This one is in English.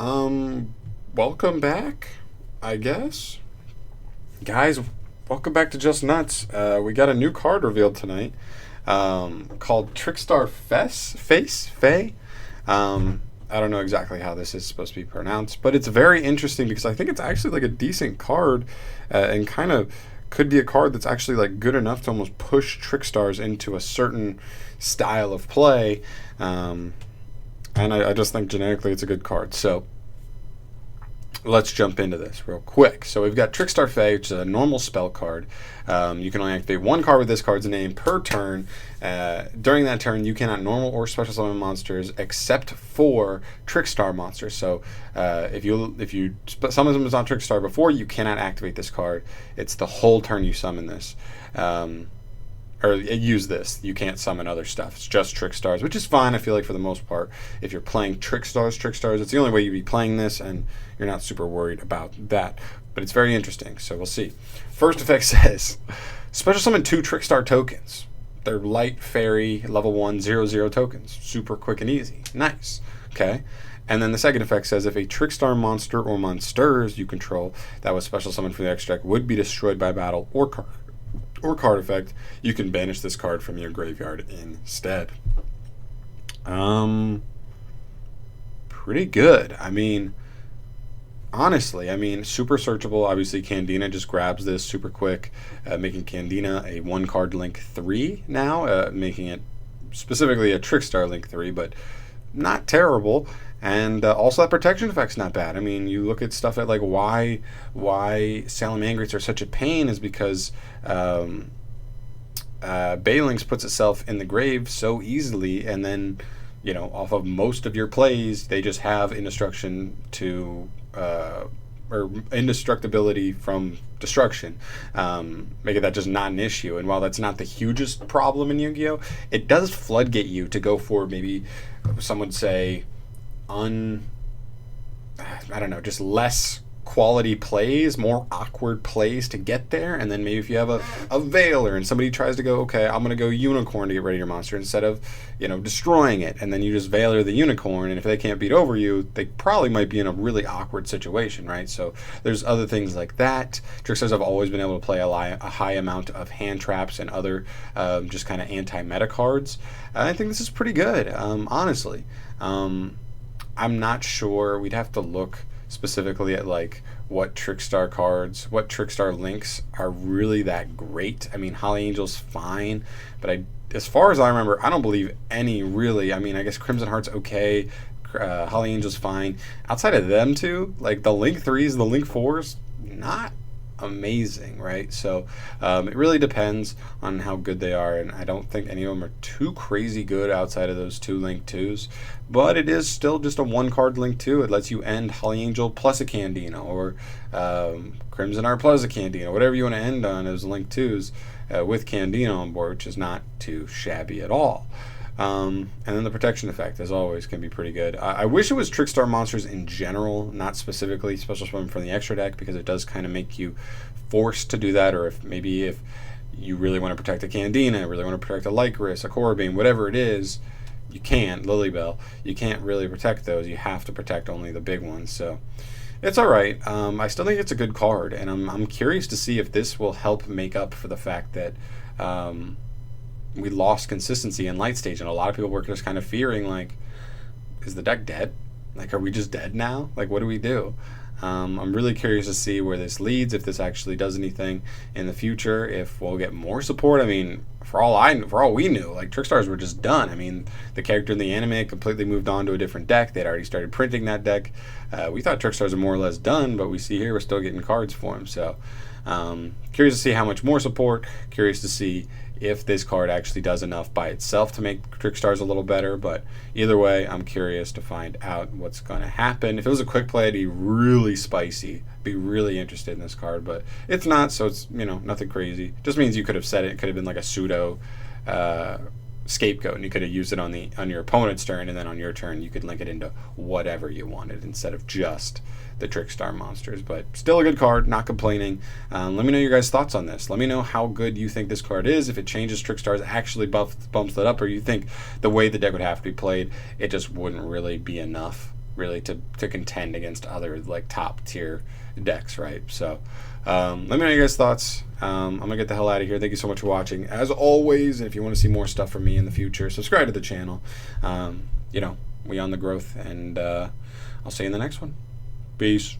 Welcome back, I guess. Guys, welcome back to Just Nuts. We got a new card revealed tonight called Trickstar Fay. I don't know exactly how this is supposed to be pronounced, but it's very interesting because I think it's actually like a decent card and kind of could be a card that's actually like good enough to almost push Trickstars into a certain style of play. And I just think genetically it's a good card. So let's jump into this real quick. So we've got Trickstar Fay, which is a normal spell card. You can only activate one card with this card's name per turn. During that turn, you cannot normal or special summon monsters except for Trickstar monsters. So if you summon them as on Trickstar before, you cannot activate this card. It's the whole turn you summon this. Or use this. You can't summon other stuff. It's just Trickstars, which is fine, I feel like, for the most part. If you're playing Trickstars, it's the only way you'd be playing this, and you're not super worried about that. But it's very interesting, so we'll see. First effect says, special summon 2 Trickstar tokens. They're light, fairy, level 1, 0/0 tokens. Super quick and easy. Nice. Okay. And then the second effect says, if a Trickstar monster or monsters you control that was special summoned from the extra deck would be destroyed by battle or card effect, you can banish this card from your graveyard instead. Pretty good. I mean, honestly, super searchable. Obviously, Candina just grabs this super quick, making Candina a 1-card link 3 now, making it specifically a Trickstar link 3, but not terrible. And also that protection effect's not bad. I mean, you look at stuff at like why Salamangreats are such a pain is because Balinx puts itself in the grave so easily, and then, you know, off of most of your plays, they just have indestruction to or indestructibility from destruction, making that just not an issue. And while that's not the hugest problem in Yu-Gi-Oh, it does floodgate you to go for maybe some would say just less quality plays, more awkward plays to get there. And then maybe if you have a Veiler and somebody tries to go, okay, I'm going to go Unicorn to get rid of your monster instead of, you know, destroying it, and then you just Veiler the Unicorn, and if they can't beat over you, they probably might be in a really awkward situation, right? So there's other things like that. Trickstars have always been able to play a high amount of hand traps and other just kind of anti-meta cards. I think this is pretty good, honestly. I'm not sure. We'd have to look specifically at like what Trickstar links are really that great. I mean, Holly Angel's fine, but as far as I remember, I don't believe any really. I mean, I guess Crimson Heart's okay. Holly Angel's fine. Outside of them two, like the link 3s, the link 4s, not amazing, right? So it really depends on how good they are, and I don't think any of them are too crazy good outside of those 2 link 2s, but it is still just a 1-card link 2. It lets you end Holly Angel plus a Candino, or Crimson Heart plus a Candino, whatever you want to end on as link 2s with Candino on board, which is not too shabby at all. And then the protection effect, as always, can be pretty good. I wish it was Trickstar monsters in general, not specifically special summon from the extra deck, because it does kind of make you forced to do that. Or if you really want to protect a Candina, really want to protect a Lycris, a Corbane, whatever it is, you can't. Lilybell, you can't really protect those. You have to protect only the big ones. So it's all right. I still think it's a good card, and I'm curious to see if this will help make up for the fact that we lost consistency in light stage, and a lot of people were just kind of fearing, like, is the deck dead? Like, are we just dead now? Like, what do we do? I'm really curious to see where this leads, if this actually does anything in the future, if we'll get more support. I mean, for all we knew, like, Trickstars were just done. I mean, the character in the anime completely moved on to a different deck. They'd already started printing that deck. We thought Trickstars are more or less done, but we see here we're still getting cards for them. So curious to see how much more support, curious to see if this card actually does enough by itself to make Trickstars a little better. But either way, I'm curious to find out what's going to happen. If it was a quick play, it'd be really spicy, be really interested in this card, but it's not, so it's, you know, nothing crazy. Just means you could have said it could have been like a pseudo scapegoat, and you could have used it on your opponent's turn, and then on your turn you could link it into whatever you wanted instead of just the Trickstar monsters. But still a good card, not complaining. Let me know your guys' thoughts on this. Let me know how good you think this card is, if it changes Trickstars, actually bumps it up, or you think the way the deck would have to be played, it just wouldn't really be enough really to contend against other like top tier decks, right? So let me know your guys' thoughts. I'm gonna get the hell out of here. Thank you so much for watching. As always, if you want to see more stuff from me in the future, subscribe to the channel. We on the growth, and I'll see you in the next one. Peace.